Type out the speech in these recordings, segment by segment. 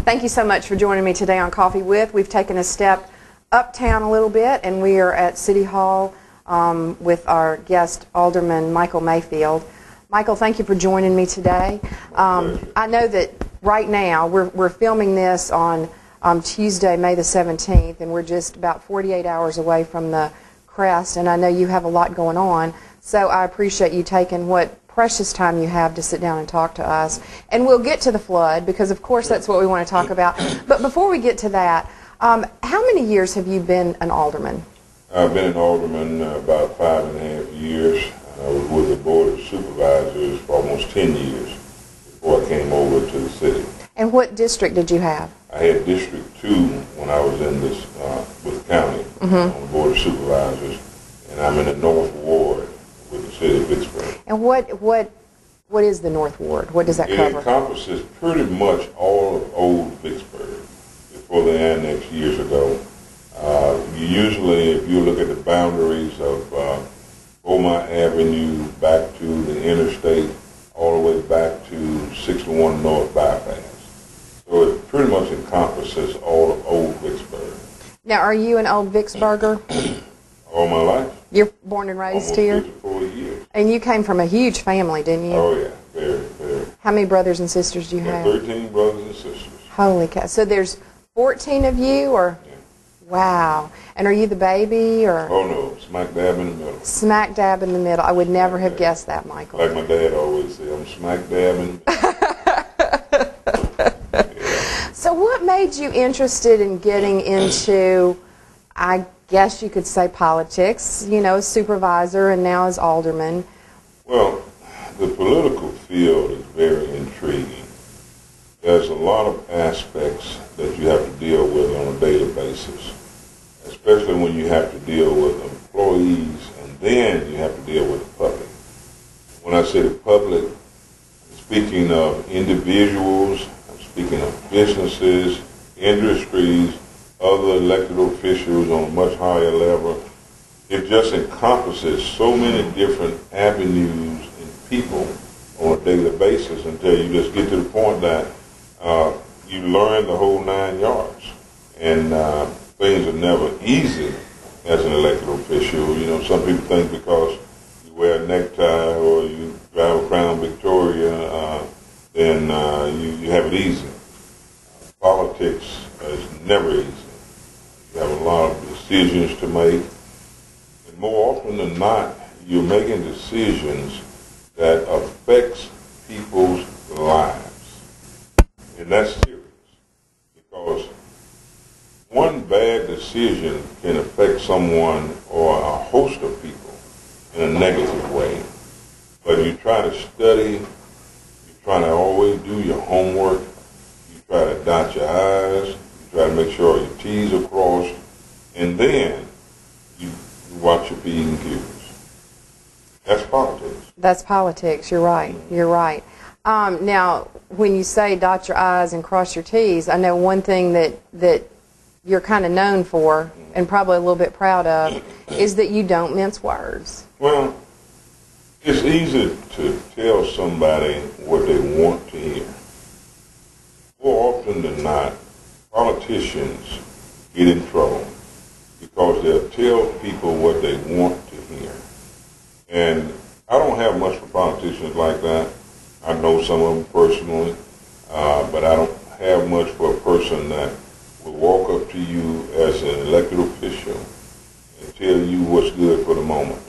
Thank you so much for joining me today on Coffee With. We've taken a step uptown a little bit, and we are at City Hall with our guest, Alderman Michael Mayfield. Michael, thank you for joining me today. I know that right now we're filming this on Tuesday, May the 17th, and we're just about 48 hours away from the crest, and I know you have a lot going on, so I appreciate you taking what precious time you have to sit down and talk to us. And we'll get to the flood, because of course that's what we want to talk about. But before we get to that, how many years have you been an alderman? I've been an alderman about 5.5 years. I was with the Board of Supervisors for almost 10 years before I came over to the city. And what district did you have? I had District 2 when I was in this with the county on the Board of Supervisors, and I'm in the North Ward with the city of Vicksburg. And what is the North Ward? What does that cover? It encompasses pretty much all of old Vicksburg before the annex years ago. Usually, if you look at the boundaries of Beaumont Avenue back to the interstate, all the way back to 61 North Bypass. So it pretty much encompasses all of old Vicksburg. Now, are you an old Vicksburger? All my life. You're born and raised here? Almost 54 years. And you came from a huge family, didn't you? Oh, yeah. Very, very. How many brothers and sisters do you have? 13 brothers and sisters. Holy cow. So there's 14 of you, or? Yeah. Wow. And are you the baby, or? Oh, no. Smack dab in the middle. Smack dab in the middle. I would never have guessed that, Michael. Like my dad always said, I'm smack dab in the middle. So what made you interested in getting into, I guess you could say, politics, you know, as supervisor and now as alderman? Well, the political field is very intriguing. There's a lot of aspects that you have to deal with on a daily basis, especially when you have to deal with employees and then you have to deal with the public. When I say the public, I'm speaking of individuals, I'm speaking of businesses, industries, other elected officials on a much higher level. It just encompasses so many different avenues and people on a daily basis until you just get to the point that you learn the whole 9 yards. And things are never easy as an elected official. You know, some people think because you wear a necktie or you drive a Crown Victoria, then you have it easy. Politics is never easy. You have a lot of decisions to make. And more often than not, you're making decisions that affects people's lives. And that's serious, because one bad decision can affect someone or a host of people in a negative way. But you try to study, you try to always do your homework, you try to dot your I's, you try to make sure your T's are crossed, and then you watch your P's and Q's. That's politics. That's politics. You're right. You're right. Now, when you say dot your I's and cross your T's, I know one thing that you're kind of known for and probably a little bit proud of is that you don't mince words. Well, it's easy to tell somebody what they want to hear. More often than not, politicians get in trouble because they'll tell people what they want to hear. And I don't have much for politicians like that. I know some of them personally, but I don't have much for a person that will walk up to you as an elected official and tell you what's good for the moment.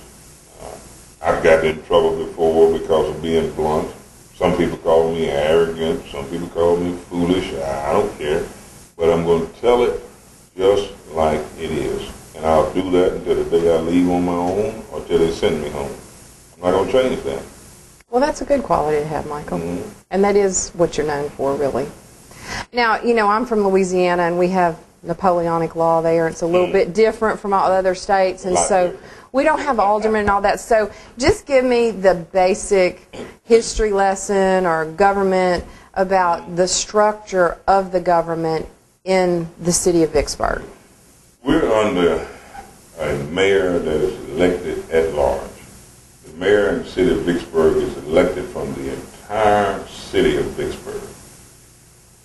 I've gotten in trouble before because of being blunt. Some people call me arrogant. Some people call me foolish. I don't care. But I'm going to tell it just like it is. And I'll do that until the day I leave on my own or till they send me home. I'm not going to change that. Well, that's a good quality to have, Michael. And that is what you're known for, really. Now, you know, I'm from Louisiana, and we have Napoleonic law there. It's a little bit different from all other states, and so we don't have aldermen and all that. So just give me the basic history lesson or government about the structure of the government in the city of Vicksburg. We're under a mayor that is elected at large. The mayor in the city of Vicksburg is elected from the entire city of Vicksburg.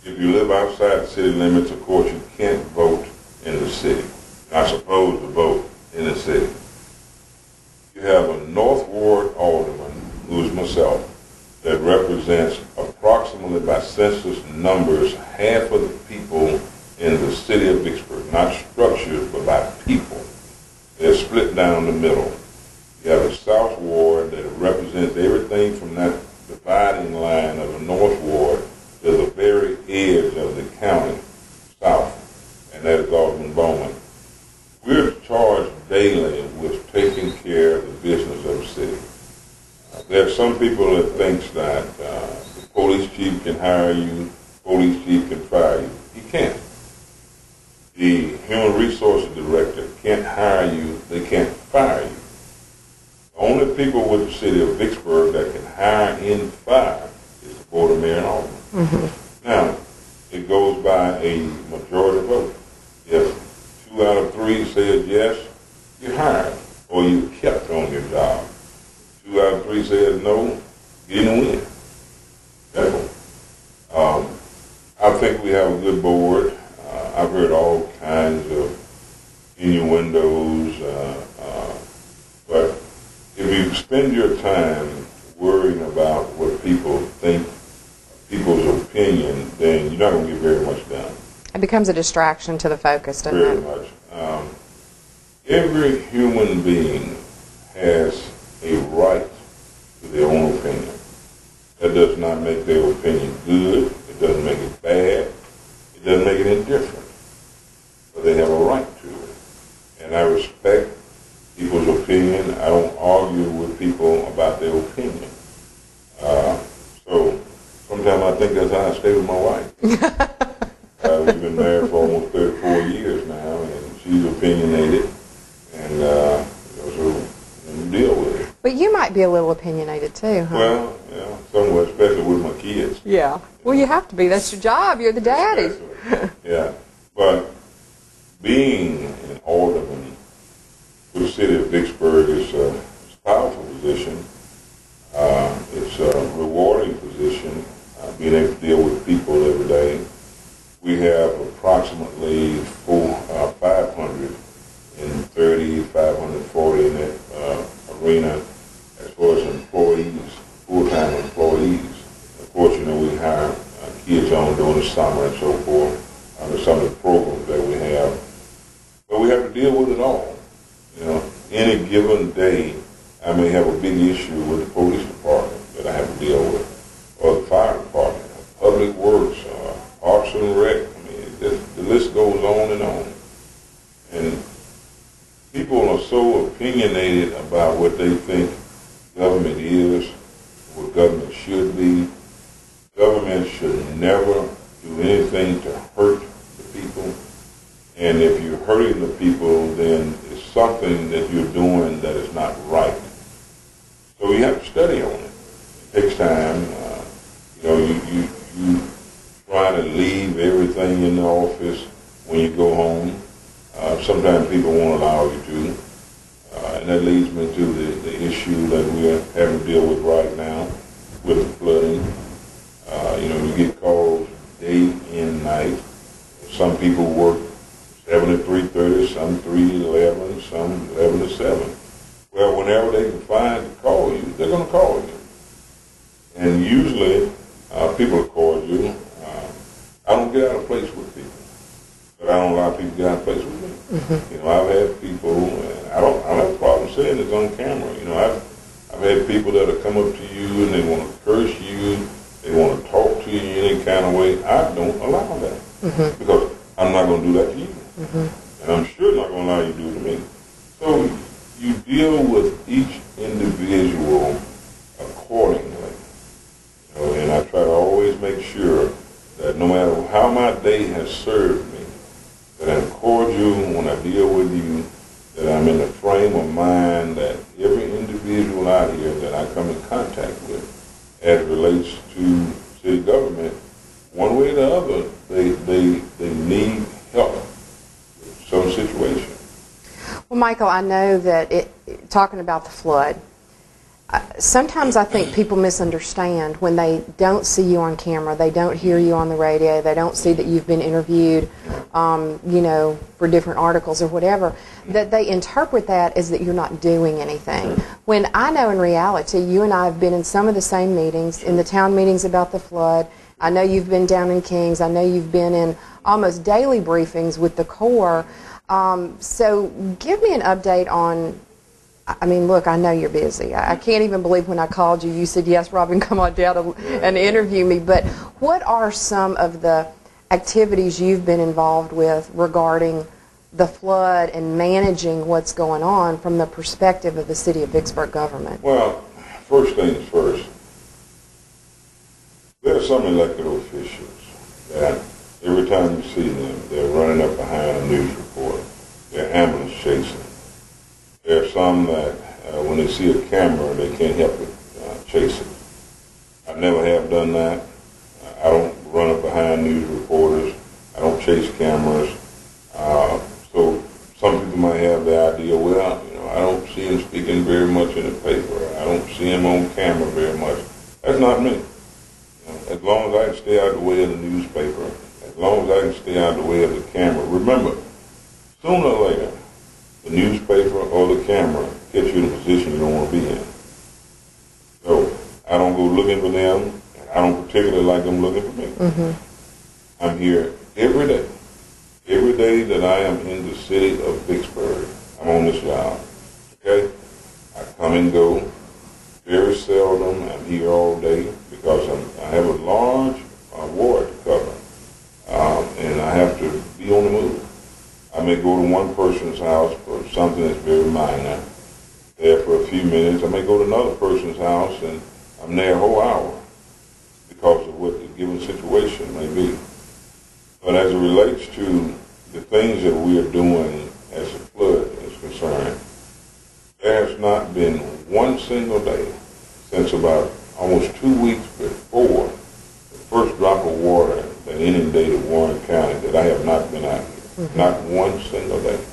If you live outside the city limits, of course, you can't vote in the city. Not supposed to vote in the city. You have a North Ward alderman, who is myself, that represents approximately, by census numbers, half of the people in the city of Vicksburg. Not structures, but by people. They're split down the middle. You have a South Ward that represents everything from that dividing line of the North Ward to the very edge of the county, south, and that is Alderman Borne. We're charged daily with taking care of the business of the city. There are some people that think that the police chief can hire you, police chief can fire you. He can't. The human resources director can't hire you, they can't fire you. The only people with the city of Vicksburg that can hire and fire is the board of mayor and alderman. Mm-hmm. Now, it goes by a majority vote. If 2 out of 3 says yes, you're hired, or you're kept on your job. 2 out of 3 says no, you didn't win. Simple. I think we have a good board. I've heard all kinds of innuendos, but if you spend your time worrying about what people think, people's opinion, then you're not going to get very much done. It becomes a distraction to the focus, doesn't it? Very much. Every human being has a right to their own opinion. That does not make their opinion good. It doesn't make it bad. It doesn't make it indifferent. But they have a right to it. And I respect people's opinion. I don't argue with people about their opinion. So sometimes I think that's how I stay with my wife. We've been married for almost 34 years now, and she's opinionated, and so we deal with it. But you might be a little opinionated too, huh? Well, yeah, somewhat, especially with my kids. Yeah. Well, you have to be. That's your job. You're the daddy. Yeah. But being an alderman for the city of Vicksburg is a powerful position. It's a rewarding position, being able to deal with people every day. We have approximately 530, 540 in that arena as far as employees, full-time employees. Of course, you know, we hire kids on during the summer and so forth, under some of the programs that we have. But we have to deal with it all. You know, any given day, I may have a big issue with the police department that I have to deal with, or the fire department, public works, Parks and Rec. I mean, the list goes on and on. And people are so opinionated about what they think government is, what government should be. Government should never do anything to hurt the people. And if you're hurting the people, then it's something that you're doing that is not right. So you have to study on it. It takes time. You know, you try to leave everything in the office when you go home. Sometimes people won't allow you to. And that leads me to the issue that we're having to deal with right now with the flooding. You know, you get calls day and night. Some people work 7 to 3:30, some 3 to 11, some 11 to 7. Well, whenever they can find to call you, they're going to call you. And usually, people will call you. I don't get out of place with people, but I don't allow people to get out of place with me. Mm-hmm. You know, I've had people, and I don't have a problem saying this on camera. You know, I've had people that have come up to you and they want to curse you, they want to talk to you in any kind of way. I don't allow that, mm-hmm. because I'm not going to do that to you. Mm-hmm. And I'm sure not going to allow you to do it to me. So you deal with each individual accordingly. You know, and I try to always make sure that no matter how my day has served me, that I'm cordial when I deal with you, that I'm in the frame of mind that every individual out here that I come in contact with, as it relates to city government, one way or the other, they need help with some situation. Well, Michael, I know that talking about the flood, sometimes I think people misunderstand when they don't see you on camera, they don't hear you on the radio, they don't see that you've been interviewed, you know, for different articles or whatever, that they interpret that as that you're not doing anything. When I know in reality, you and I have been in some of the same meetings, in the town meetings about the flood. I know you've been down in Kings. I know you've been in almost daily briefings with the Corps. So give me an update on, I mean, look, I know you're busy. I can't even believe when I called you, you said, yes, Robyn, come on down and interview me. But what are some of the activities you've been involved with regarding the flood and managing what's going on from the perspective of the city of Vicksburg government? Well, first things first. There are some elected officials that every time you see them, they're running up behind a news report. They're ambulance chasing. There are some that when they see a camera, they can't help but chase it. I never have done that. I don't run up behind news reporters. I don't chase cameras. So some people might have the idea, well, you know, I don't see him speaking very much in the paper. I don't see him on camera very much. That's not me. As long as I can stay out of the way of the newspaper, as long as I can stay out of the way of the camera. Remember, sooner or later, the newspaper or the camera gets you in a position you don't want to be in. So I don't go looking for them, and I don't particularly like them looking for me. Mm-hmm. I'm here every day. Every day that I am in the city of Vicksburg, I'm on this job. Okay? I come and go. Very seldom I'm here all day because I have a large ward to cover, and I have to be on the move. I may go to one person's house for something that's very minor, there for a few minutes. I may go to another person's house and I'm there a whole hour because of what the given situation may be. But as it relates to the things that we are doing as the flood is concerned, there has not been one single day since about almost 2 weeks before the first drop of water that inundated Warren County that I have not been out here. Mm-hmm. Not one single day.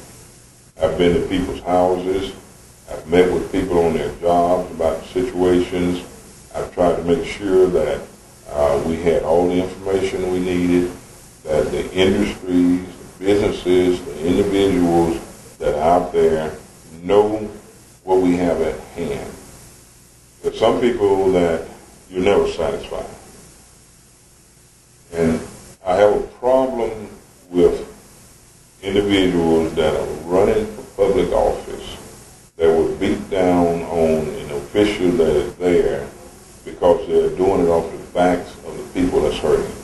I've been to people's houses. I've met with people on their jobs about situations. I've tried to make sure that we had all the information we needed, that the industries, the businesses, the individuals that are out there know what we have at hand. There's some people that you're never satisfied. And I have a problem with individuals that are running for public office that would beat down on an official that is there because they're doing it off the backs of the people that's hurting.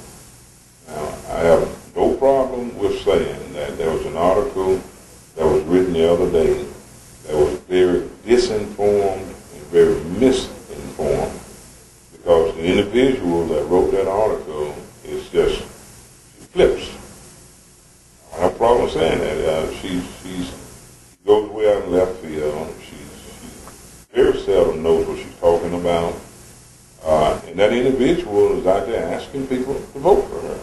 Now, I have no problem with saying that there was an article that was written the other day that was very disinformed and very misinformed because the individual that wrote that article is just flips. I have a problem saying that. She goes way out in left field. She very seldom knows what she's talking about. And that individual is out there asking people to vote for her.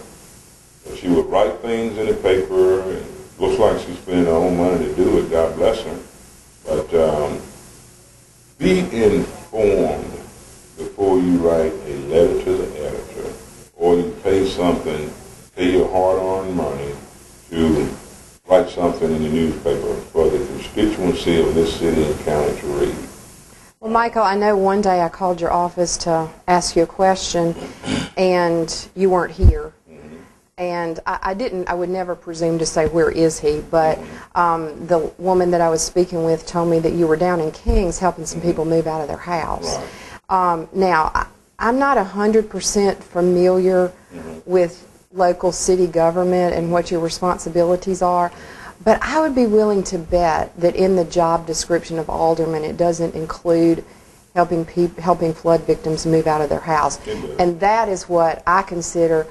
So she would write things in the paper, and it looks like she's spending her own money to do it. God bless her. But be informed before you write a letter to the editor or you pay your hard-earned money to write something in the newspaper for the constituency of this city and county to read. Well, Michael, I know one day I called your office to ask you a question, and you weren't here. Mm-hmm. And I would never presume to say, where is he? But the woman that I was speaking with told me that you were down in Kings helping some people move out of their house. Right. Now, I'm not 100% familiar with local city government and what your responsibilities are, but I would be willing to bet that in the job description of alderman it doesn't include helping flood victims move out of their house. And that is what I consider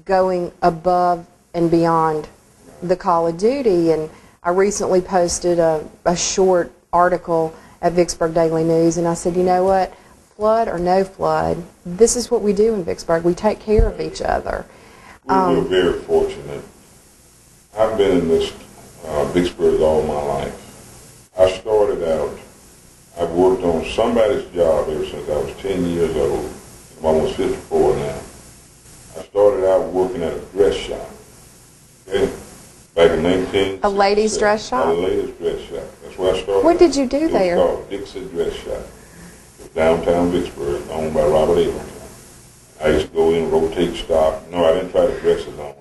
going above and beyond the call of duty. And I recently posted a short article at Vicksburg Daily News, and I said, you know what, flood or no flood, this is what we do in Vicksburg. We take care of each other. We're very fortunate. I've been in this Vicksburg all my life. I started out I've worked on somebody's job ever since I was 10 years old. I'm almost 54 now. I started out working at a dress shop. Okay? Back in 19. A ladies' dress shop? A ladies' dress shop. That's where I started. What did you do there? It was called Dixie Dress Shop. It was downtown Vicksburg, owned by Robyn Lea. I used to go in, rotate stock. No, I didn't try the dresses on.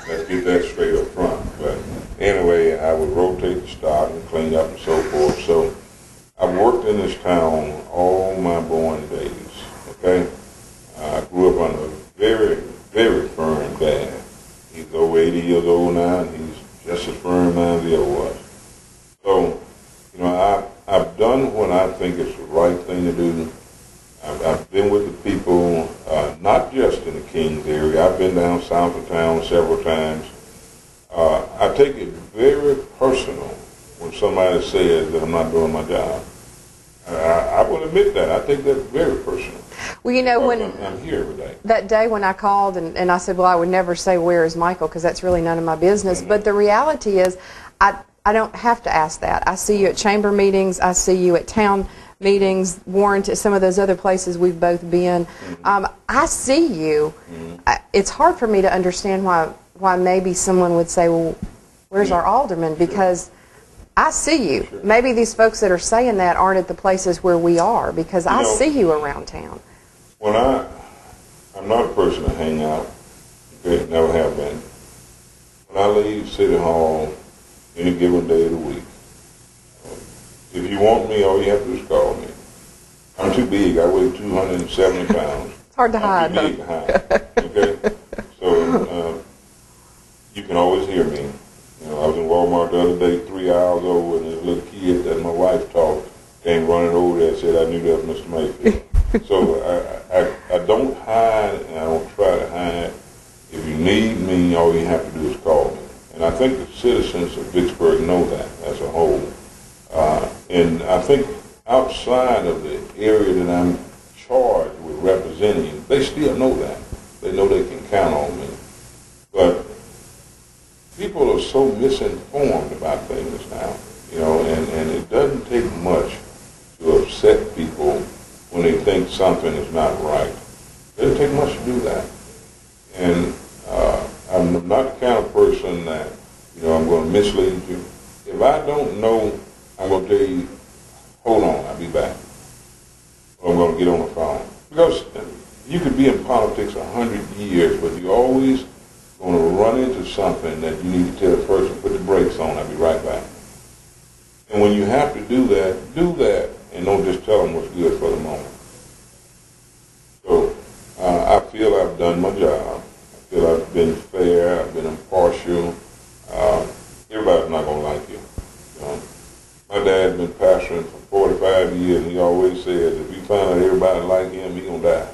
Let's get that straight up front. But anyway, I would rotate the stock and clean up and so forth. So I've worked in this town all my born days. Okay? I grew up under a very, very firm dad. He's over 80 years old now, and he's just as firm now as he ever was. So, you know, I've done what I think is the right thing to do. I've been with the people, not just in the Kings area. I've been down south of town several times. I take it very personal when somebody says that I'm not doing my job. I will admit that. I take that very personal. Well, you know, when I'm here every day. That day when I called and I said, well, I would never say where is Michael because that's really none of my business. Mm-hmm. But the reality is I don't have to ask that. I see you at chamber meetings. I see you at town meetings, Warren, some of those other places we've both been. Mm-hmm. I see you. Mm-hmm. It's hard for me to understand why maybe someone would say, well, where's our alderman? Because I see you. Sure. Maybe these folks that are saying that aren't at the places where we are because I see you around town. When I'm not a person to hang out, okay, never have been. When I leave City Hall any given day of the week, if you want me, all you have to do is call me. I'm too big. I weigh 270 pounds. It's hard to hide. I'm too big to hide. Okay? So you can always hear me. You know, I was in Walmart the other day, 3 hours over, and this little kid that my wife taught came running over there and said, I knew that was Mr. Mayfield. So I don't hide, and I don't try to hide. If you need me, all you have to do is call me. And I think the citizens of Vicksburg know that as a whole. And I think outside of the area that I'm charged with representing, they still know that. They know they can count on me. But people are so misinformed about things now, you know, and it doesn't take much to upset people when they think something is not right. It doesn't take much to do that. And I'm not the kind of person that, you know, I'm going to mislead you. If I don't know, I'm going to tell you, hold on, I'll be back. Or I'm going to get on the phone. Because you could be in politics 100 years, but you're always going to run into something that you need to tell the person, put the brakes on, I'll be right back. And when you have to do that, and don't just tell them what's good for the moment. So I feel I've done my job. I feel I've been fair, I've been impartial. Everybody's not going to like you. You know? My dad's been pastoring for 45 years, and he always says if you find out everybody like him, he's going to die.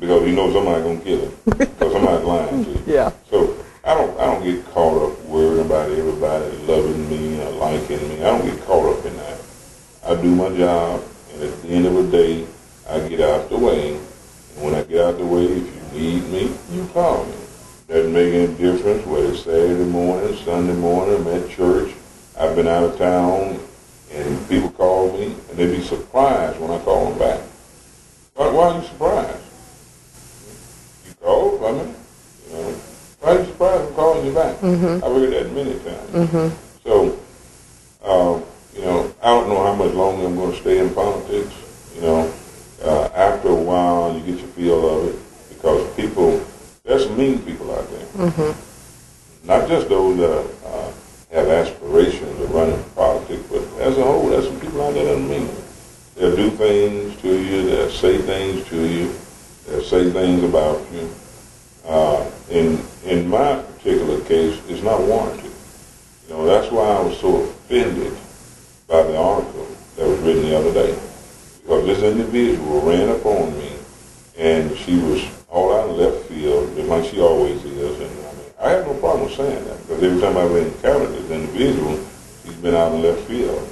Because he knows somebody's going to kill him. Because somebody's lying to you. Yeah. So I don't get caught up worrying about everybody loving me or liking me. I don't get caught up in that. I do my job, and at the end of the day, I get out the way. And when I get out the way, if you need me, you call me. Doesn't make any difference whether it's Saturday morning, Sunday morning, I'm at church. I've been out of town, and people call me, and they be surprised when I call them back. Why are you surprised? You called from me. You know, why are you surprised I'm calling you back? Mm-hmm. I've heard that many times. Mm-hmm. So, you know, I don't know how much longer I'm going to stay in politics. You know, after a while, you get your feel of it because people, there's some mean people out there. Mm-hmm. Not just those that have aspirations of running for politics, but as a whole, there's some people out there that are mean. They'll do things to you. They'll say things to you. They'll say things about you. In my particular case, it's not warranted. You know, that's why I was so offended by the article that was written the other day. Because this individual ran up on me, and she was all out of left field, just like she always is. And I have no problem with saying that, because every time I've encountered this individual, she's been out in left field.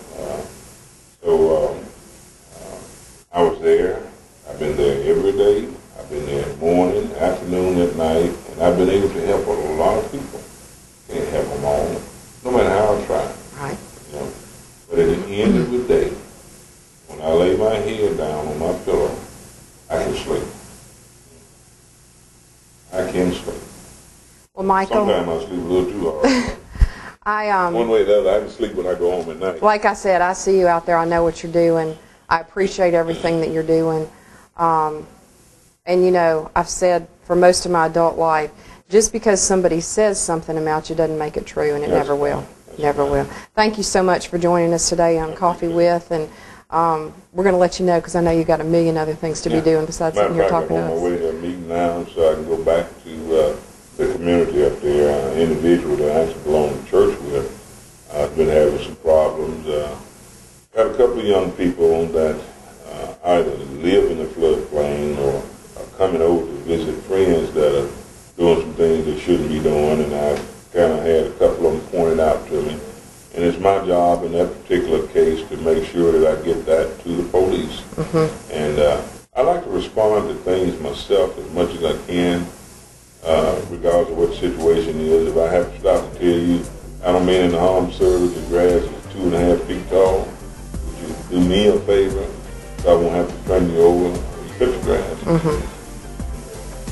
I was there. I've been there every day. I've been there morning, afternoon, at night, and I've been able to help a lot of people. Can't help them all, no matter how I try. Right. You know. But at the end of the day, Well, Michael, sometimes I sleep a little too hard. One way or the other, I can sleep when I go home at night. like I said, I see you out there. I know what you're doing. I appreciate everything that you're doing. And, you know, I've said for most of my adult life, just because somebody says something about you doesn't make it true, and it never will. Never will. Thank you so much for joining us today on Coffee With, and we're going to let you know because I know you got a million other things to be doing besides sitting here talking to us. I'm on my way to a meeting now so I can go back to the community up there. An individual that I actually belong to church with has been having some problems. Got a couple of young people that either live in the floodplain or are coming over to visit friends that are doing some things they shouldn't be doing, and I've kind of had a couple of them pointed out to me. And it's my job in that particular case to make sure that I get that to the police. And I like to respond to things myself as much as I can, regardless of what the situation is. If I have to stop and tell you, I don't mean in the home service, the grass is 2.5 feet tall. Would you do me a favor so I won't have to turn you over and you cut the grass?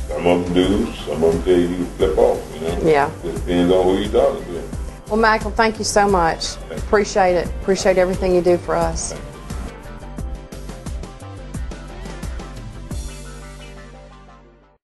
Some of them do, some of them tell you to flip off, you know? Yeah. It depends on who you're talking to. Well, Michael, thank you so much. Appreciate it. Appreciate everything you do for us.